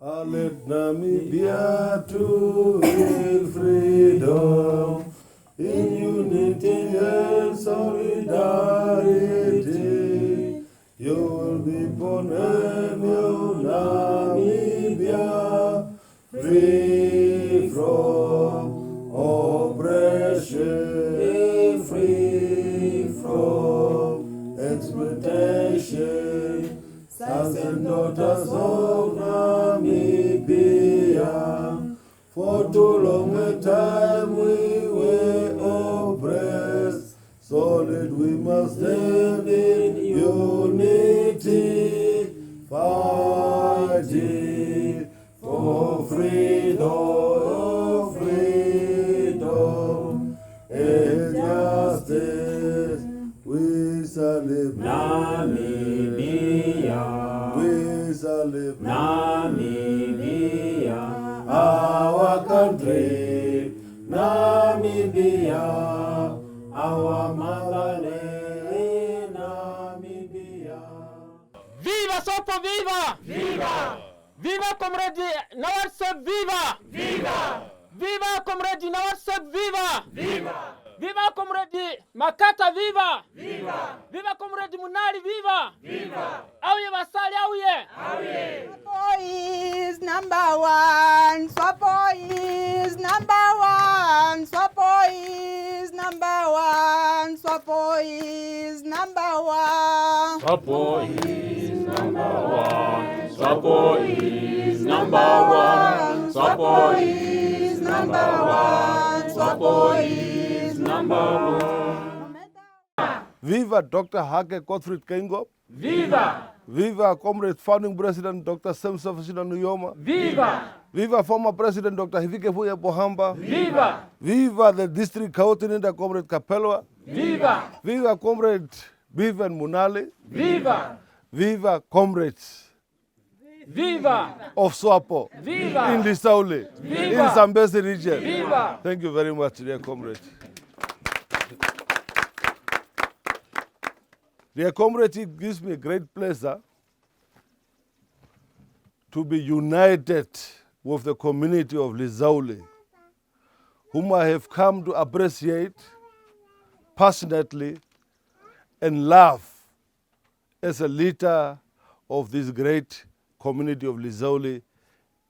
Let Namibia to in freedom, in unity and solidarity. You will be born in new Namibia, free from oppression, free from exploitation. Sons and daughters of Namibia, for too long a time we were oppressed. Solid we must stand in unity, fighting for freedom, freedom and justice. We salute Namibia, we salute Namibia, our country, Namibia, our motherland, Namibia. Viva SWAPO, viva! Viva! Viva comrade Nawatiseb, viva! Viva! Viva comrade Nawatiseb, viva! Viva! Viva comrade Makata, viva! Viva! Viva comrade Munali, viva! Viva! Auye Basali, auye! Auye! SWAPO is number one. SWAPO is number one. SWAPO is number one. SWAPO is number one. SWAPO is number one. SWAPO is number one. SWAPO is number one. SWAPO is number one. Viva Dr. Hake Gottfried Kengo. Viva! Viva Comrade Founding President Dr. Samson Nuyoma. Viva! Viva former President Dr. Hifikepunye Pohamba. Viva! Viva the District Coordinator Comrade Kapelwa. Viva! Viva Comrade Bevan Munali. Viva! Viva Comrades Viva! of SWAPO Viva! in Lizouli, Viva! in Zambezi region. Viva! Thank you very much, dear comrades. Dear comrades, it gives me great pleasure to be united with the community of Lizouli, whom I have come to appreciate passionately and love as a leader of this great community of Lizouli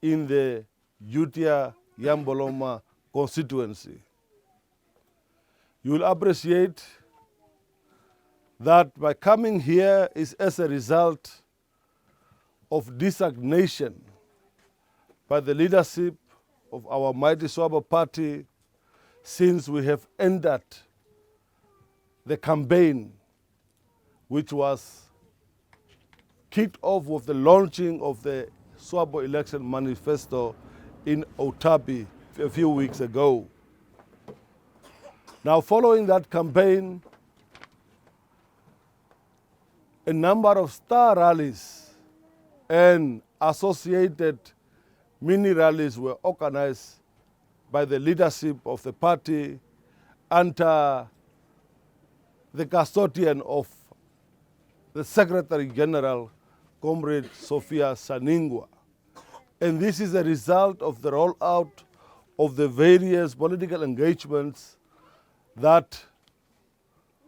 in the Judea Nyaboloma Constituency. You will appreciate that my coming here is as a result of designation by the leadership of our mighty SWAPO party since we have entered the campaign which was kicked off with the launching of the SWAPO election manifesto in Otapi a few weeks ago. Now, following that campaign, a number of star rallies and associated mini rallies were organized by the leadership of the party under the custodian of the Secretary General, Comrade Sophia Saningwa. And this is a result of the rollout of the various political engagements that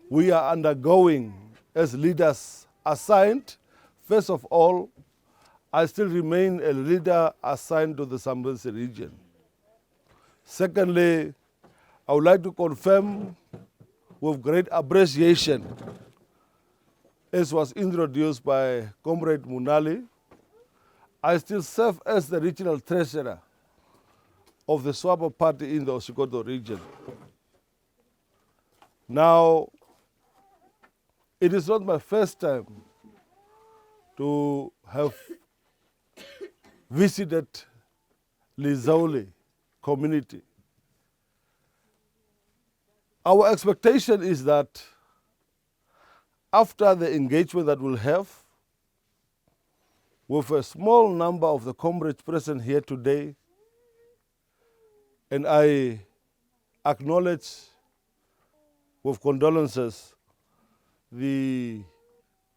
we are undergoing as leaders assigned. First of all, I still remain a leader assigned to the Zambezi region. Secondly, I would like to confirm with great appreciation, as was introduced by Comrade Munali, I still serve as the regional treasurer of the SWAPO party in the Osikoto region. Now, it is not my first time to have visited Lizouli community. Our expectation is that after the engagement that we'll have with a small number of the comrades present here today, and I acknowledge with condolences the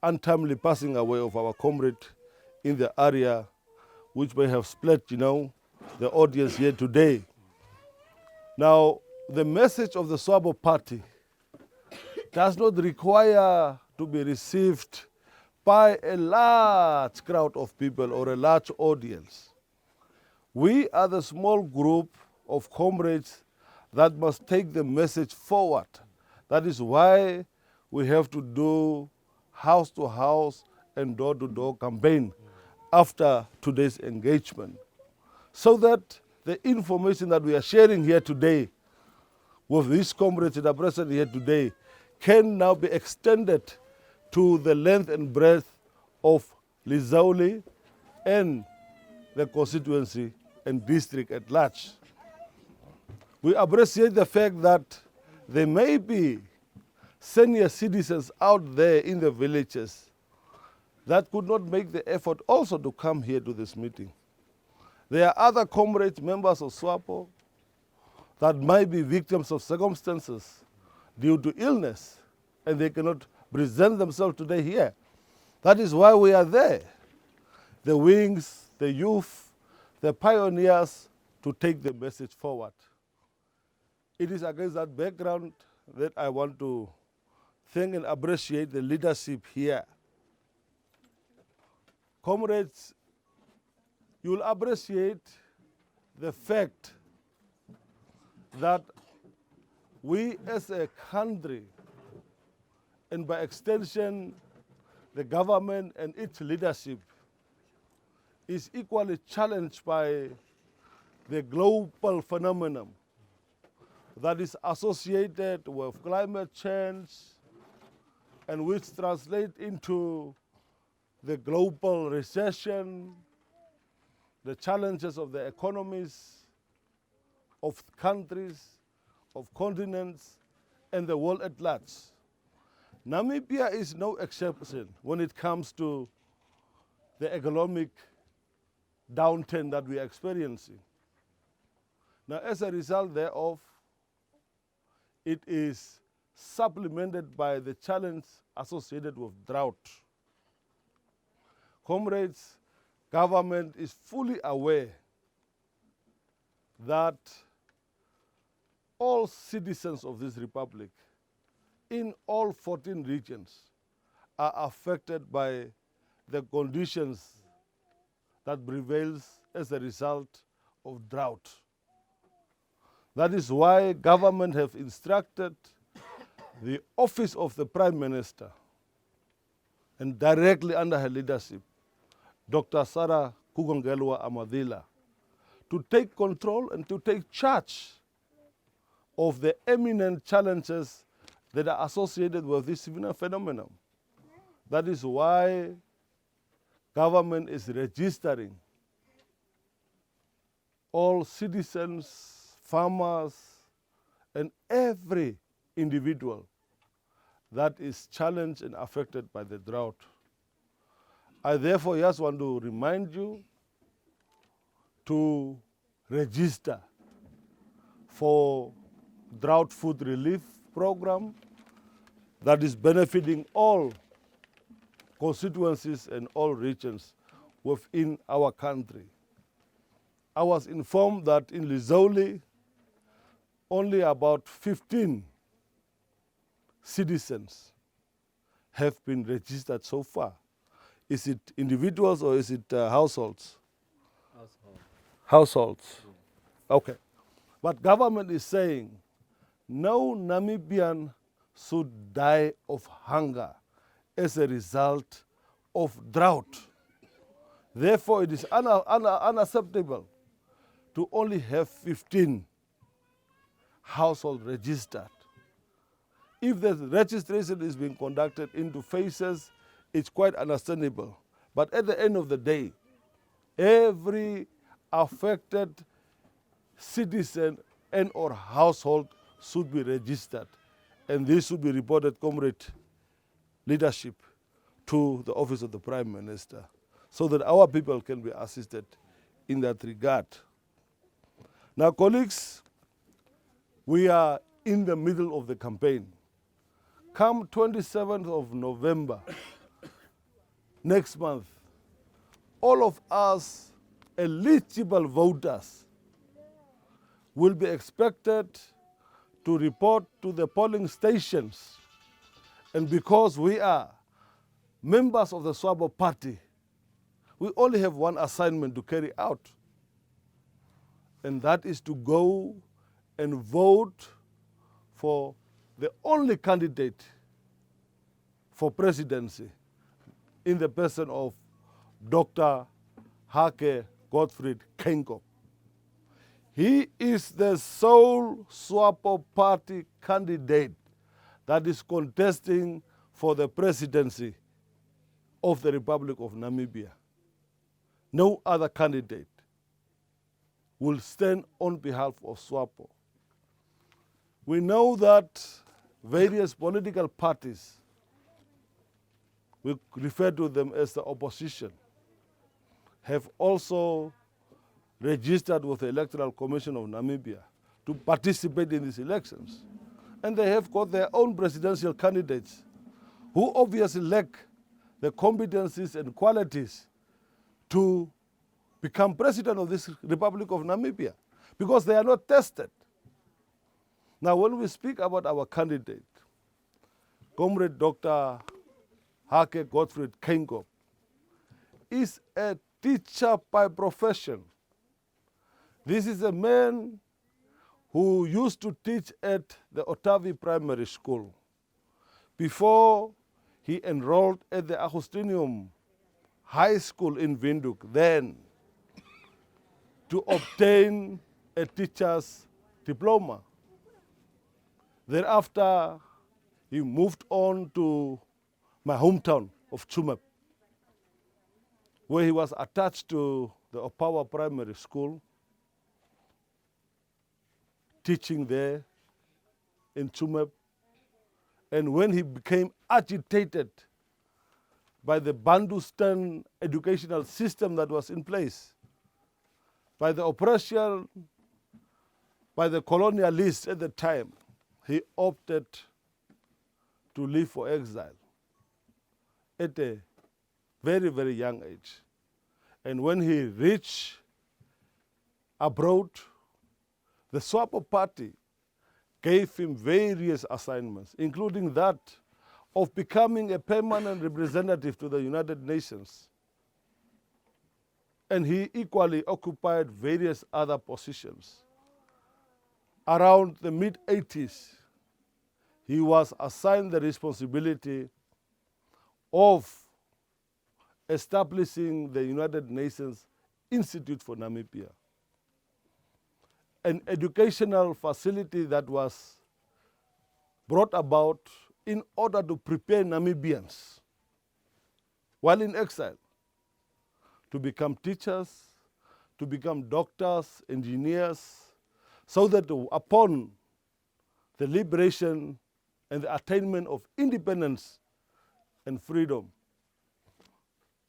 untimely passing away of our comrade in the area, which may have split, the audience here today. Now, the message of the SWAPO party does not require to be received by a large crowd of people or a large audience. We are the small group of comrades that must take the message forward. That is why we have to do house to house and door to door campaign after today's engagement, so that the information that we are sharing here today with these comrades that are present here today can now be extended to the length and breadth of Lizouli and the constituency and district at large. We appreciate the fact that there may be senior citizens out there in the villages that could not make the effort also to come here to this meeting. There are other comrades, members of SWAPO, that might be victims of circumstances due to illness, and they cannot present themselves today here. That is why we are there. The wings, the youth, the pioneers, to take the message forward. It is against that background that I want to thank and appreciate the leadership here. Comrades, you will appreciate the fact that we as a country, and by extension the government and its leadership, is equally challenged by the global phenomenon that is associated with climate change and which translate into the global recession, the challenges of the economies of countries, of continents, and the world at large. Namibia is no exception when it comes to the economic downturn that we are experiencing. Now, as a result thereof, it is supplemented by the challenge associated with drought. Comrades, government is fully aware that all citizens of this republic in all 14 regions are affected by the conditions that prevails as a result of drought. That is why government have instructed the office of the Prime Minister, and directly under her leadership, Dr. Sarah Kugongelwa Amadila, to take control and to take charge of the eminent challenges that are associated with this phenomenon. That is why government is registering all citizens, farmers, and every individual that is challenged and affected by the drought. I therefore just want to remind you to register for drought food relief program that is benefiting all constituencies and all regions within our country. I was informed that in Lizouli, only about 15 citizens have been registered so far. Is it individuals or is it households? Households. Okay. But government is saying no Namibian should die of hunger as a result of drought. Therefore, it is unacceptable to only have 15 households registered. If the registration is being conducted into phases, it's quite understandable. But at the end of the day, every affected citizen and or household should be registered. And this should be reported, comrade leadership, to the office of the Prime Minister, so that our people can be assisted in that regard. Now, colleagues, we are in the middle of the campaign. Come 27th of November, next month, all of us eligible voters will be expected to report to the polling stations. And because we are members of the SWAPO party, we only have one assignment to carry out, and that is to go and vote for the only candidate for presidency in the person of Dr. Hake Gottfried Keingop. He is the sole SWAPO party candidate that is contesting for the presidency of the Republic of Namibia. No other candidate will stand on behalf of SWAPO. We know that various political parties, we refer to them as the opposition, have also registered with the Electoral Commission of Namibia to participate in these elections. And they have got their own presidential candidates who obviously lack the competencies and qualities to become president of this Republic of Namibia because they are not tested. Now, when we speak about our candidate, Comrade Dr. Hake Gottfried Keingop is a teacher by profession. This is a man who used to teach at the Otavi Primary School before he enrolled at the Agustinium High School in Windhoek, then to obtain a teacher's diploma. Thereafter, he moved on to my hometown of Tsumeb, where he was attached to the Opawa Primary School, teaching there in Tsumeb. And when he became agitated by the Bandustan educational system that was in place, by the oppression, by the colonialists at the time, he opted to leave for exile at a very, very young age. And when he reached abroad, the SWAPO party gave him various assignments, including that of becoming a permanent representative to the United Nations. And he equally occupied various other positions. Around the mid-80s, he was assigned the responsibility of establishing the United Nations Institute for Namibia, an educational facility that was brought about in order to prepare Namibians while in exile to become teachers, to become doctors, engineers, so that upon the liberation and the attainment of independence and freedom,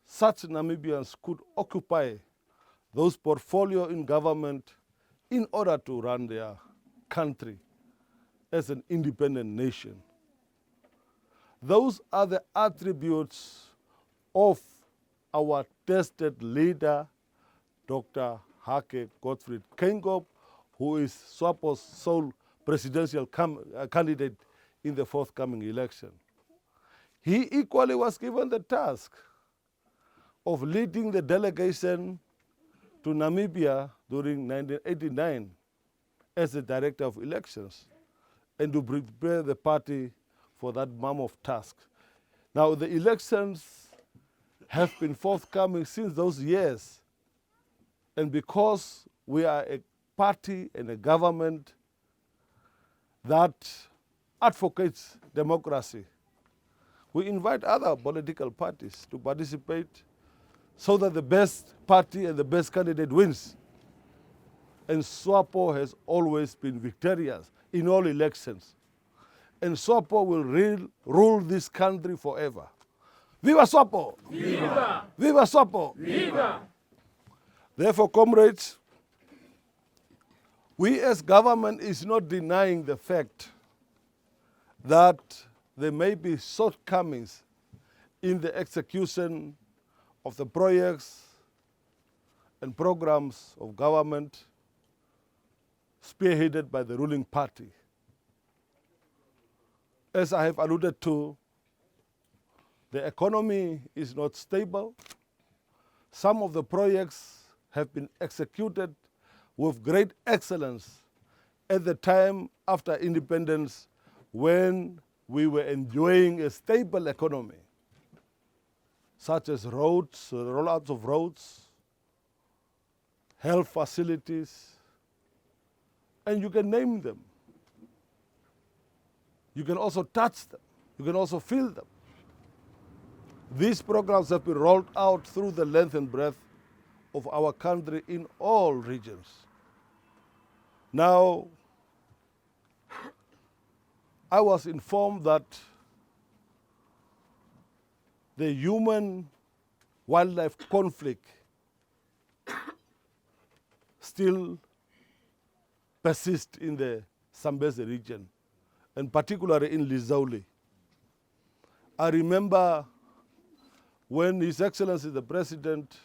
such Namibians could occupy those portfolio in government in order to run their country as an independent nation. Those are the attributes of our tested leader, Dr. Hake Gottfried Keingop, who is SWAPO's sole presidential candidate in the forthcoming election. He equally was given the task of leading the delegation to Namibia during 1989 as the director of elections and to prepare the party for that mammoth task. Now, the elections have been forthcoming since those years, and because we are a party and a government that advocates democracy, we invite other political parties to participate so that the best party and the best candidate wins. And SWAPO has always been victorious in all elections. And SWAPO will rule this country forever. Viva SWAPO! Viva! Viva SWAPO! Viva! Therefore, comrades, we as government is not denying the fact that there may be shortcomings in the execution of the projects and programs of government spearheaded by the ruling party. As I have alluded to, the economy is not stable. Some of the projects have been executed with great excellence at the time after independence when we were enjoying a stable economy, such as roads, rollouts of roads, health facilities, and you can name them. You can also touch them. You can also feel them. These programs have been rolled out through the length and breadth of our country in all regions. Now, I was informed that the human-wildlife conflict still persists in the Zambezi region, and particularly in Lizouli. I remember when His Excellency the President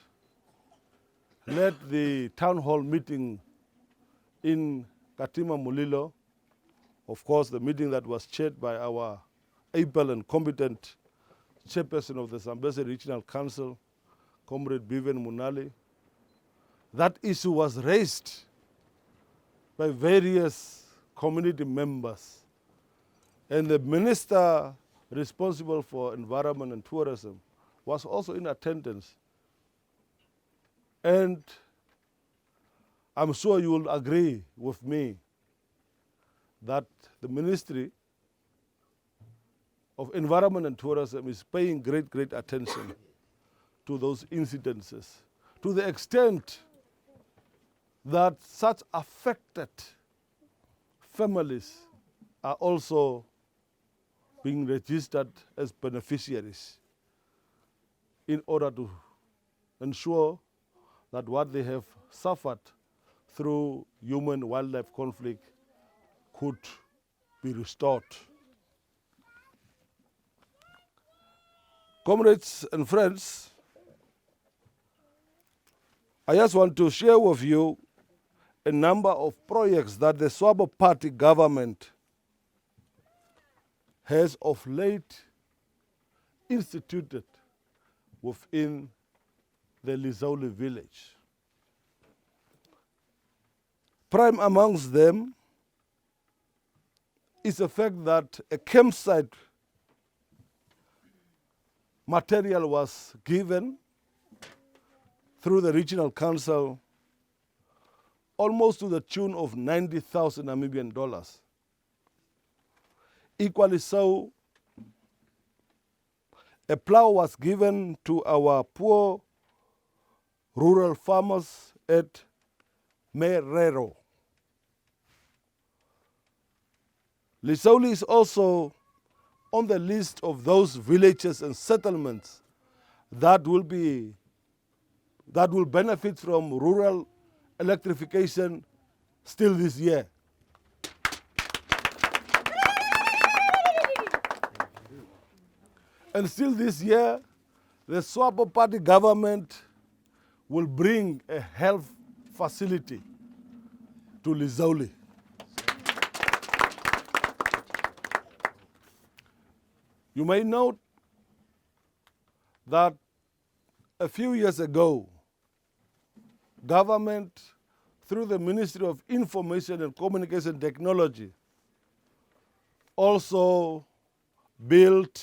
led the town hall meeting in Katima Mulilo, of course the meeting that was chaired by our able and competent chairperson of the Zambezi Regional Council, Comrade Biven Munali. That issue was raised by various community members, and the minister responsible for environment and tourism was also in attendance. And I'm sure you will agree with me that the Ministry of Environment and Tourism is paying great attention to those incidences, to the extent that such affected families are also being registered as beneficiaries in order to ensure that what they have suffered through human-wildlife conflict could be restored. Comrades and friends, I just want to share with you a number of projects that the SWAPO party government has of late instituted within the Lizouli village. Prime amongst them is the fact that a campsite material was given through the regional council almost to the tune of 90,000 Namibian dollars. Equally so, a plow was given to our poor rural farmers at Merero. Lizouli is also on the list of those villages and settlements that will benefit from rural electrification still this year. And still this year, the SWAPO party government will bring a health facility to Lizouli. You may note that a few years ago, government, through the Ministry of Information and Communication Technology, also built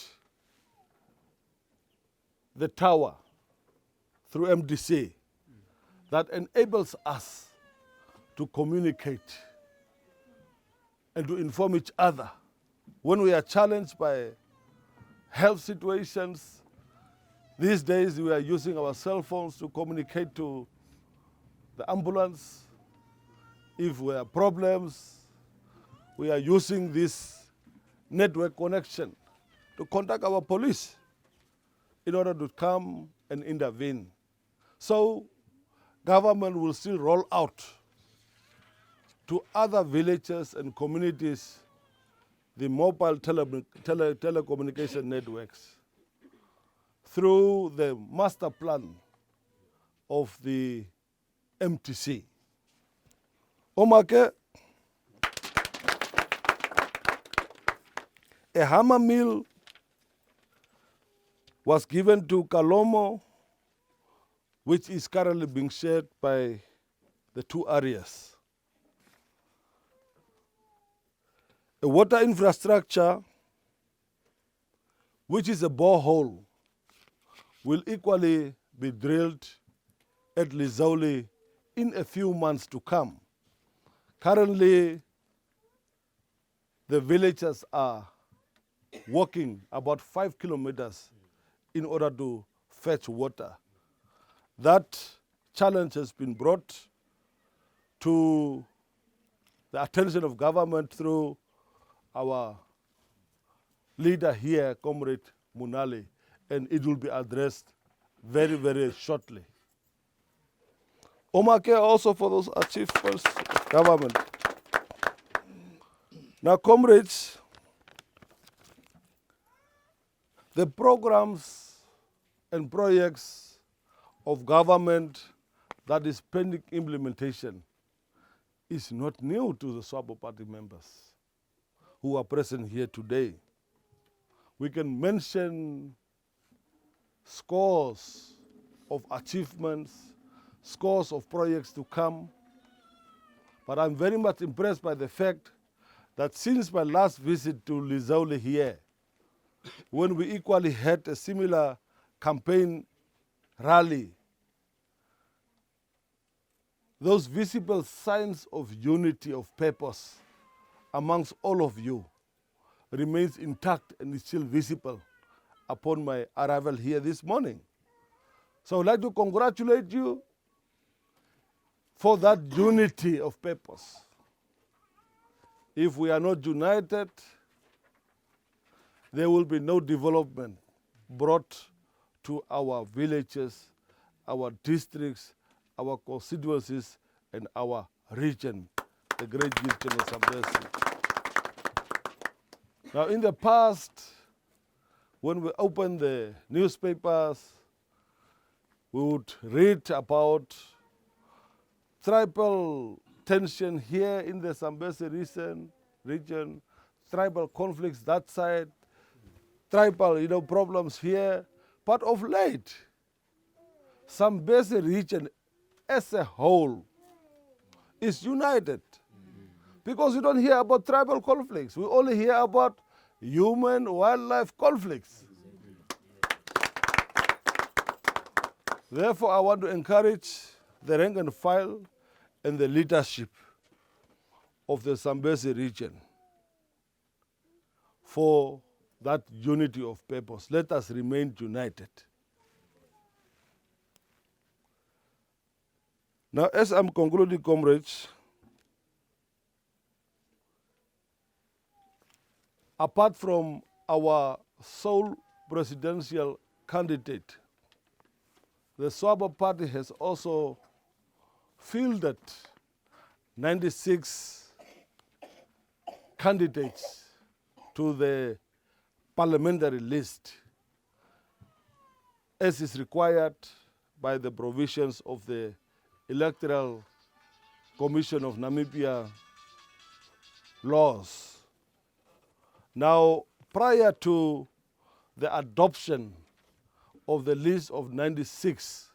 the tower through MDC that enables us to communicate and to inform each other when we are challenged by health situations. These days we are using our cell phones to communicate to the ambulance. If we have problems, we are using this network connection to contact our police in order to come and intervene. So government will still roll out to other villages and communities the mobile telecommunication networks through the master plan of the MTC. Omake, a hammer mill was given to Kalomo, which is currently being shared by the two areas. A water infrastructure, which is a borehole, will equally be drilled at Lizouli in a few months to come. Currently, the villagers are walking about 5 kilometers in order to fetch water. That challenge has been brought to the attention of government through our leader here, Comrade Munali, and it will be addressed very, very shortly. Omake also for those achievements of government. Now, comrades, the programs and projects of government that is pending implementation is not new to the SWAPO party members who are present here today. We can mention scores of achievements, scores of projects to come, but I'm very much impressed by the fact that since my last visit to Lizouli here, when we equally had a similar campaign rally, those visible signs of unity of purpose amongst all of you remains intact and is still visible upon my arrival here this morning. So I'd like to congratulate you for that unity of purpose. If we are not united, there will be no development brought to our villages, our districts, our constituencies, and our region, the great region of Zambezi. Now, in the past, when we opened the newspapers, we would read about tribal tension here in the Zambezi region, tribal conflicts that side, tribal problems here. But of late, Zambezi region as a whole is united. Because we don't hear about tribal conflicts. We only hear about human-wildlife conflicts. Therefore, I want to encourage the rank and file and the leadership of the Zambezi region for that unity of purpose. Let us remain united. Now, as I'm concluding, comrades, apart from our sole presidential candidate, the SWAPO party has also fielded 96 candidates to the parliamentary list, as is required by the provisions of the Electoral Commission of Namibia laws. Now, prior to the adoption of the list of 96,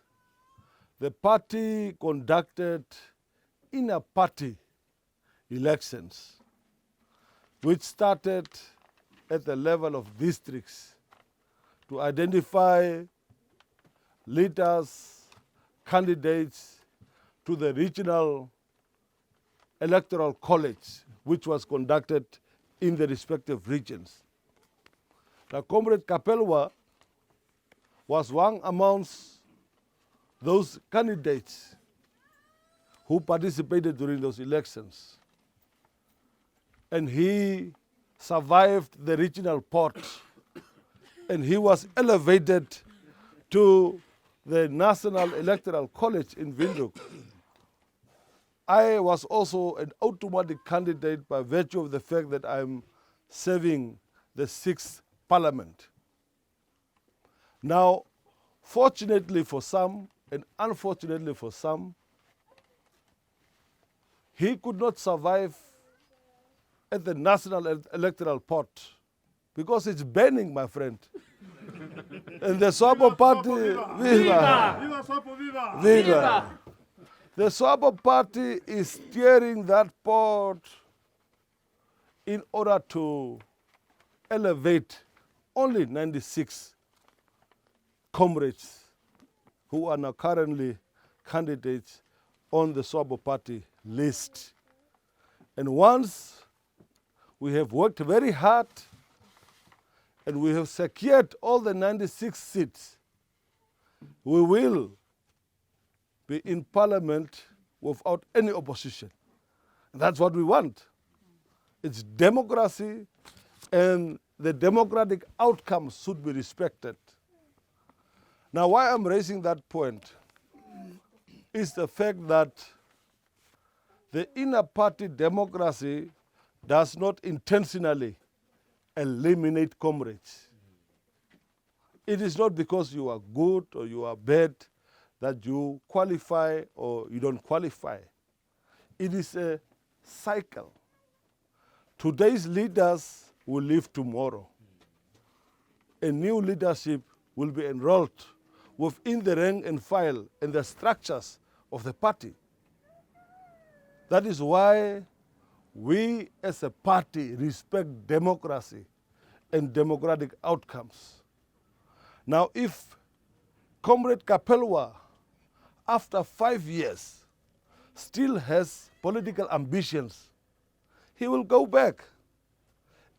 the party conducted inter-party elections, which started at the level of districts to identify leaders, candidates to the regional electoral college, which was conducted in the respective regions. Now, Comrade Kapelwa was one amongst those candidates who participated during those elections. And he survived the regional port, and he was elevated to the National Electoral College in Windhoek. I was also an automatic candidate by virtue of the fact that I'm serving the 6th Parliament. Now, fortunately for some and unfortunately for some, he could not survive at the National Electoral Pot because it's burning, my friend. And the SWAPO party, viva! Viva SWAPO, viva! Viva! The SWAPO party is steering that pot in order to elevate only 96 comrades who are now currently candidates on the SWAPO party list. And once we have worked very hard and we have secured all the 96 seats, we will be in parliament without any opposition. And that's what we want. It's democracy, and the democratic outcomes should be respected. Now, why I'm raising that point is the fact that the inner party democracy does not intentionally eliminate comrades. It is not because you are good or you are bad that you qualify or you don't qualify. It is a cycle. Today's leaders will leave tomorrow. A new leadership will be enrolled within the rank and file and the structures of the party. That is why we as a party respect democracy and democratic outcomes. Now, if Comrade Kapelwa, after 5 years, still has political ambitions, he will go back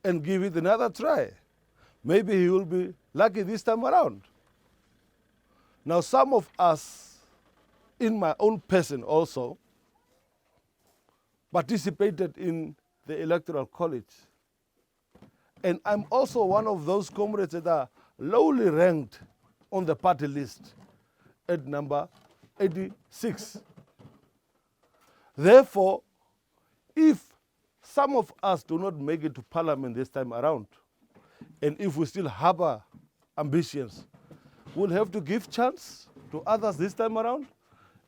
and give it another try. Maybe he will be lucky this time around. Now, some of us, in my own person also, participated in the Electoral College. And I'm also one of those comrades that are lowly ranked on the party list at number 86. Therefore, if some of us do not make it to parliament this time around, and if we still harbor ambitions, we'll have to give chance to others this time around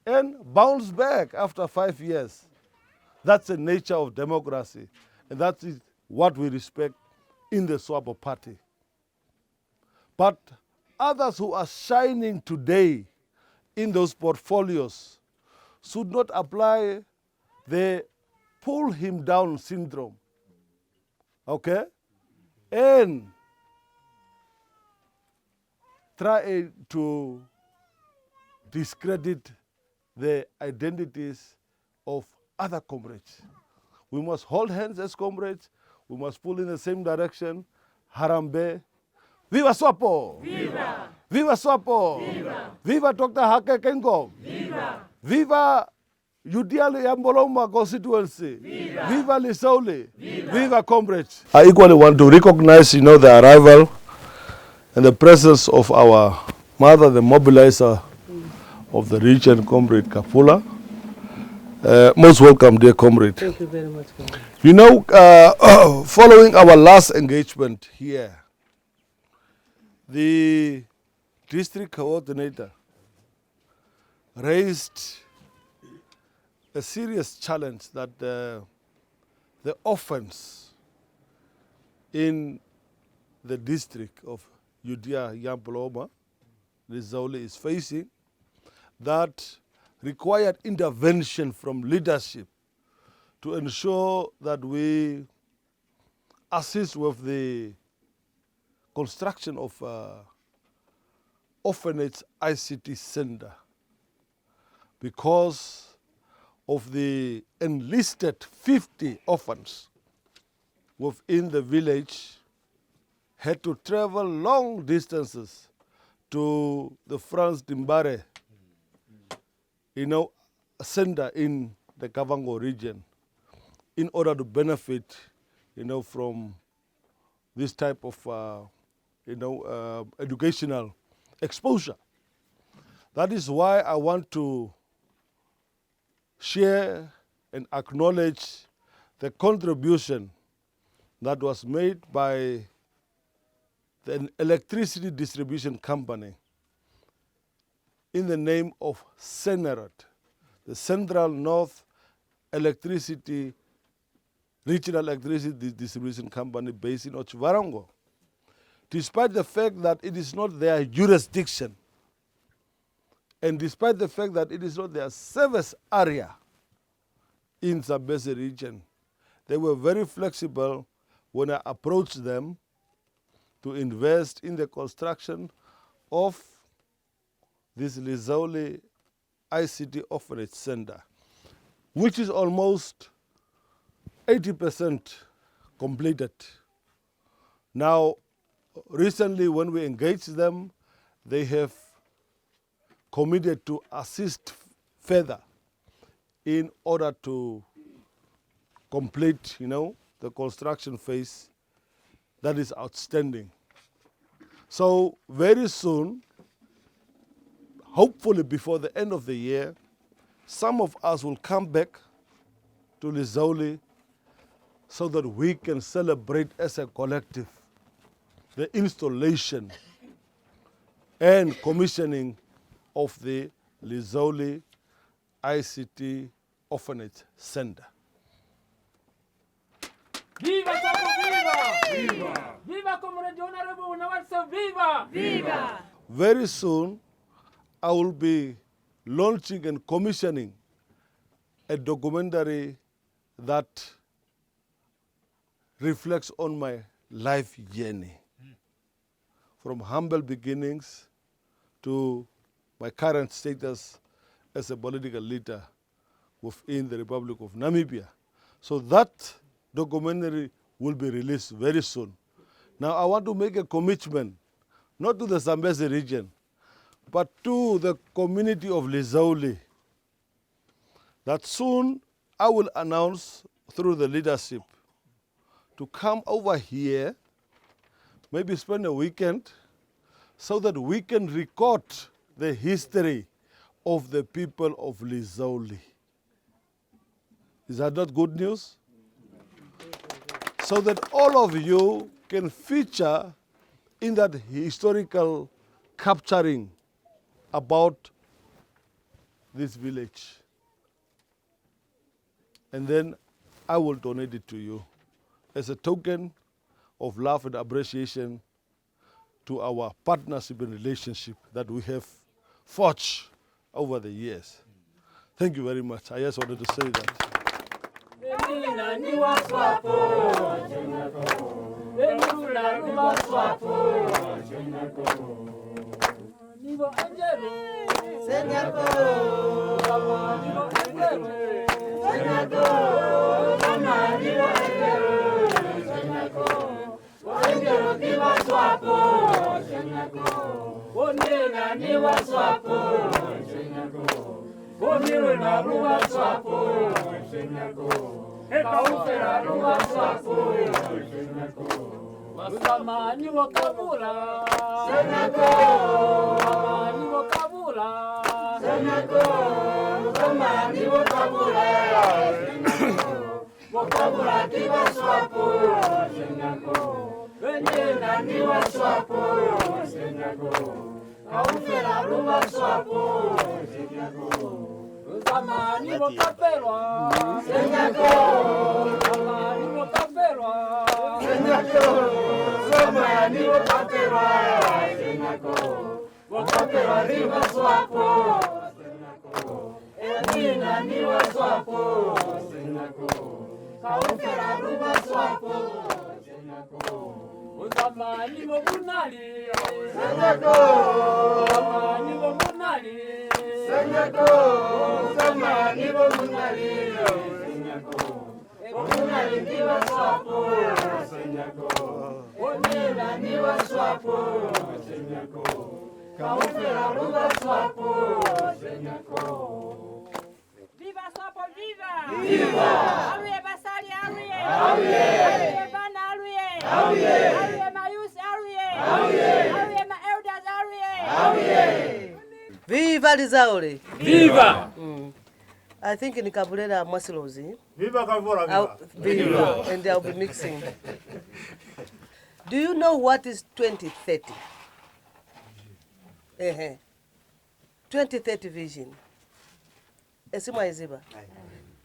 and bounce back after 5 years. That's the nature of democracy, and that is what we respect in the SWAPO party. But others who are shining today in those portfolios should not apply the pull him down syndrome, okay? And try to discredit the identities of other comrades. We must hold hands as comrades. We must pull in the same direction. Harambe. Viva SWAPO! Viva! Viva SWAPO! Viva! Viva Dr. Hake Kengo! Viva! Viva Judea Nyaboloma Constituency! Viva! Viva Lizouli! Viva! Viva comrades! I equally want to recognize, the arrival and the presence of our mother, the mobilizer of the region, Comrade Kapula. Most welcome, dear comrade. Thank you very much, comrade. Following our last engagement here, the district coordinator raised a serious challenge that the offense in the district of Judea Nyaboloma, Lizouli, is facing, that required intervention from leadership to ensure that we assist with the construction of orphanage ICT center because of the enlisted 50 orphans within the village had to travel long distances to the Franz Dimbare, center in the Kavango region in order to benefit, from this type of, educational exposure. That is why I want to share and acknowledge the contribution that was made by the electricity distribution company in the name of CENERAT, the Central North electricity, regional electricity distribution company based in Otjiwarongo. Despite the fact that it is not their jurisdiction, and despite the fact that it is not their service area in Zambezi region, they were very flexible when I approached them to invest in the construction of this Lizouli ICT Orphanage Center, which is almost 80% completed. Now, recently when we engaged them, they have committed to assist further in order to complete, the construction phase that is outstanding. So very soon, hopefully before the end of the year, some of us will come back to Lizouli so that we can celebrate as a collective the installation and commissioning of the Lizouli ICT Orphanage Center. Viva SWAPO, viva! Viva! Viva Comrade Honorable Nawatiseb, viva! Viva! Very soon, I will be launching and commissioning a documentary that reflects on my life journey, from humble beginnings to my current status as a political leader within the Republic of Namibia. So that documentary will be released very soon. Now I want to make a commitment, not to the Zambezi region, but to the community of Lizouli, that soon I will announce through the leadership to come over here, maybe spend a weekend, so that we can record the history of the people of Lizouli. Is that not good news? So that all of you can feature in that historical capturing about this village. And then I will donate it to you as a token of love and appreciation to our partnership and relationship that we have forged over the years. Thank you very much. I just wanted to say that. Viva SWAPO, viva! Viva! Aluye Basali, aluye! Aluye! Aluye Bana, aluye! Aluye! Aluye Mayus, aluye! Aluye! Aluye ma elders, aluye! Aluye! Viva Lizouli! Viva! I think in Kabulera Mwasilozi. Viva Kavura, viva! Viva! And I'll be mixing. Do you know what is 2030? 2030 vision. Esima Iziba.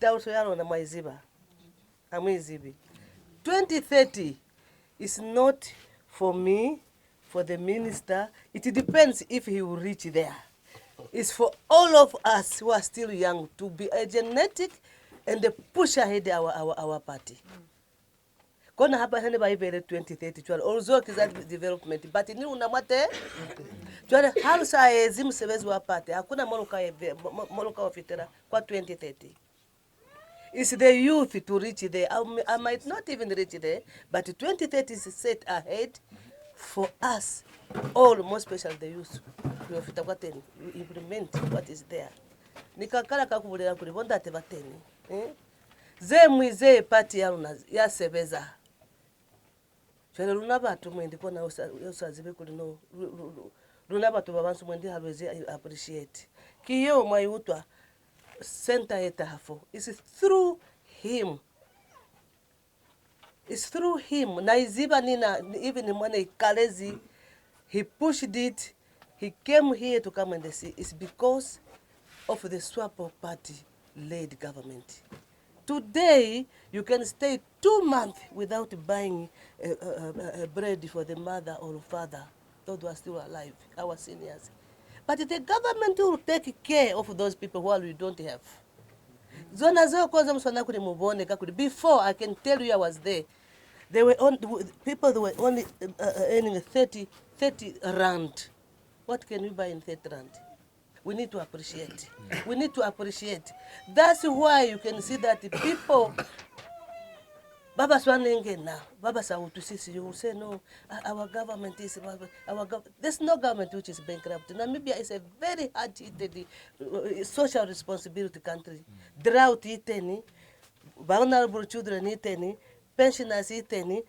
Tausoyalo na maiziba. Amwizibi. 2030 is not for me, for the minister. It depends if he will reach there. It's for all of us who are still young to be energetic and push ahead our party. Kona hapa hene ba ibere 2030 chwala also kizazi development but ni unamate chwala halusa ezimu sebezi wa party hakuna moluka ofitera kwa 2030. It's the youth to reach there. I might not even reach there, but 2030 is set ahead for us all, more especially the youth. We implement what is there. Nikakala kakubulira kulibonda tebateni. Ze mwize party ya sebeza. Chwele lunabatu mwendi kona usazibe kulino lunabatu babansu mwendi halwezi appreciate. Kiyo mwayutwa center etafo is through him. It's through him. Na iziba nina even mwana kalezi, he pushed it. He came here to come and see. It's because of the SWAPO party-led government. Today, you can stay 2 months without buying bread for the mother or father, those who are still alive, our seniors. But the government will take care of those people who we don't have. Before, I can tell you I was there. They were people that were only earning 30 rand. What can we buy in 30 rand? We need to appreciate. We need to appreciate. That's why you can see that the people, Baba Swanenge now, Baba Sautusisi, you will say, no, our government is, there's no government which is bankrupt. Namibia is a very hard-hit social responsibility country. Drought iteni, vulnerable children iteni, pensioners iteni,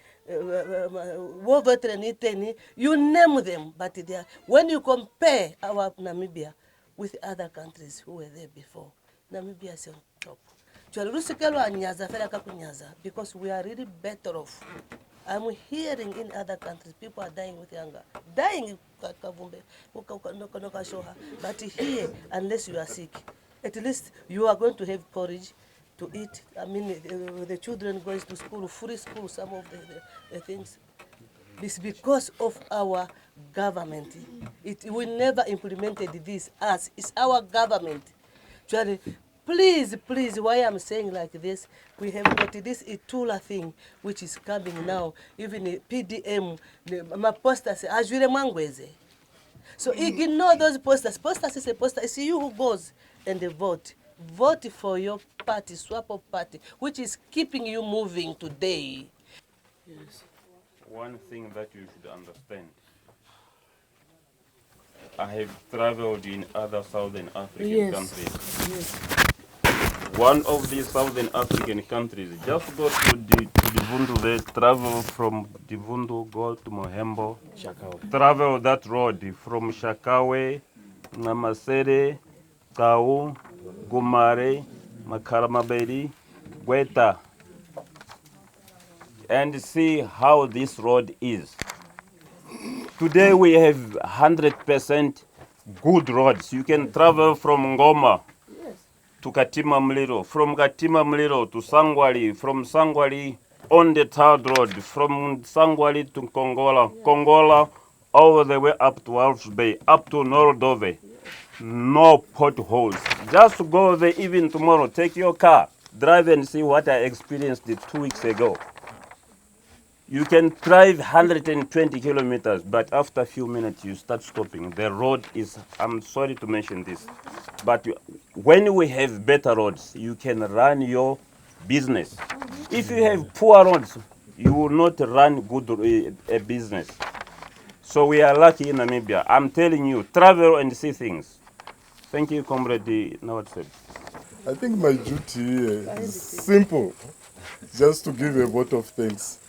war veteran iteni, you name them, but they are, when you compare our Namibia with other countries who were there before, Namibia is on top. Because we are really better off. I'm hearing in other countries, people are dying with hunger. Dying, but here, unless you are sick, at least you are going to have porridge to eat. I mean, the children going to school, free school, some of the things. It's because of our government. We never implemented this as it's our government. Please, why I'm saying like this, we have got this Itula thing, which is coming now, even the PDM, my posters, Ajure Mangweze. So ignore those posters. Posters is a poster. It's you who goes and vote. Vote for your party, SWAPO party, which is keeping you moving today. Yes. One thing that you should understand, I have traveled in other Southern African countries. Yes. One of these Southern African countries, just go to Divundu, they travel from Divundu, go to Mohembo, travel that road from Shakawe, Namasere, Kau, Gumare, Makaramaberi, Gweta, and see how this road is. Today we have 100% good roads. You can travel from Ngoma to Katima Mlilo, from Katima Mlilo to Sangwali, from Sangwali on the third road, from Sangwali to Kongola, Kongola all the way up to Walsh Bay, up to Norodove. No potholes. Just go there even tomorrow, take your car, drive and see what I experienced 2 weeks ago. You can drive 120 kilometers, but after a few minutes you start stopping. The road is, I'm sorry to mention this, but when we have better roads, you can run your business. If you have poor roads, you will not run good a business. So we are lucky in Namibia. I'm telling you, travel and see things. Thank you, Comrade Nawatiseb. I think my duty here is simple, just to give a vote of thanks.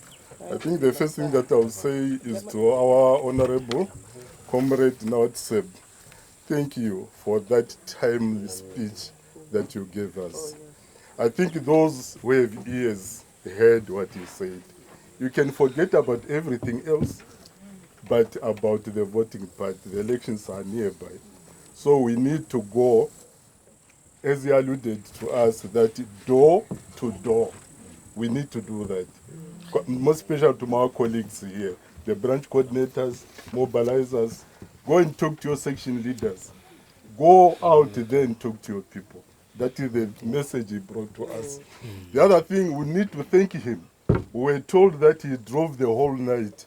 I think the first thing that I'll say is to our Honorable Comrade Nawatiseb, thank you for that timely speech that you gave us. I think those who have ears heard what you said. You can forget about everything else, but about the voting part. The elections are nearby. So we need to go as he alluded to us, that door to door, we need to do that. Most special to my colleagues here, the branch coordinators, mobilizers. Go and talk to your section leaders. Go out there and talk to your people. That is the message he brought to us. The other thing, we need to thank him. We were told that he drove the whole night.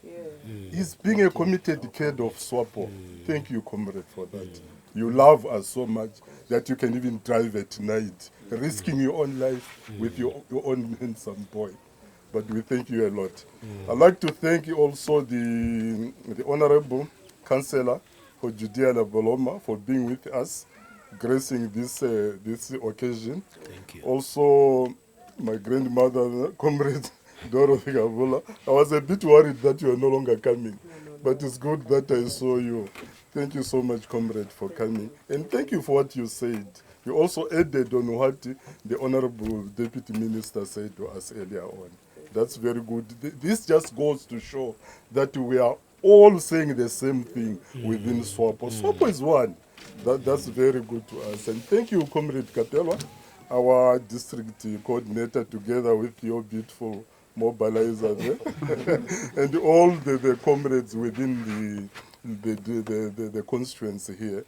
He's being a committed kid of SWAPO. Thank you, comrade, for that. You love us so much that you can even drive at night, risking your own life with your own handsome boy. But we thank you a lot. I'd like to thank you also the Honorable Councillor for Judea Nyaboloma for being with us, gracing this occasion. Thank you. Also, my grandmother, Comrade Dorothy Gavula. I was a bit worried that you are no longer coming, but it's good that I saw you. Thank you so much, comrade, for coming. And thank you for what you said. You also added on what the Honorable Deputy Minister said to us earlier on. That's very good. This just goes to show that we are all saying the same thing within SWAPO. SWAPO is one. That's very good to us. And thank you, Comrade Kapelwa, our district coordinator, together with your beautiful mobilizer there, and all the comrades within the constituency here.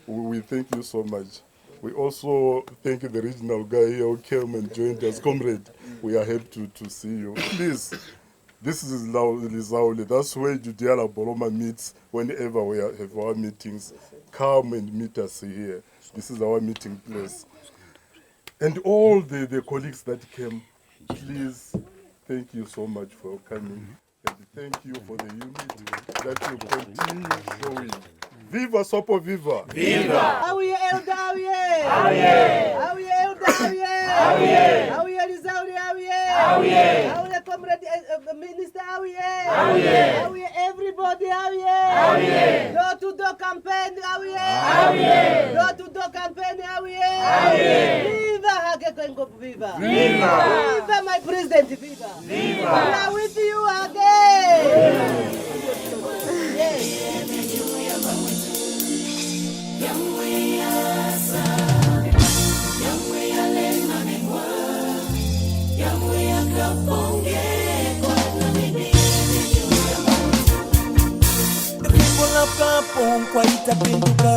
We thank you so much. We also thank the regional guy here who came and joined us. Comrade, we are happy to see you. Please, this is Lizouli. That's where Judea Nyaboloma meets whenever we have our meetings. Come and meet us here. This is our meeting place. And all the colleagues that came, please, thank you so much for coming. And thank you for the unity that you continue showing. Viva SWAPO, viva! Viva! Awiye Elda, awiye! Awiye! Awiye Elda, awiye! Awiye! Awiye Lizouli, awiye! Awiye! Awiye Comrade Minister, awiye! Awiye! Awiye everybody, awiye! Awiye! Door-to-door campaign, awiye! Awiye! Door-to-door campaign, awiye! Awiye! Viva Hage Kwengo, viva! Viva! Viva my president, viva! Viva! We are with you again! Yes! Kapong kwa itapinduka